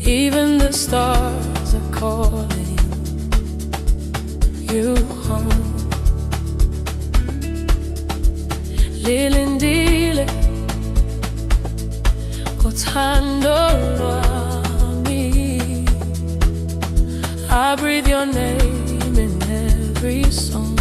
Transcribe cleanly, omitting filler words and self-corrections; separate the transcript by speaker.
Speaker 1: Even the stars are calling you home. Lilindile kothandolwa mi. I breathe your name in every song.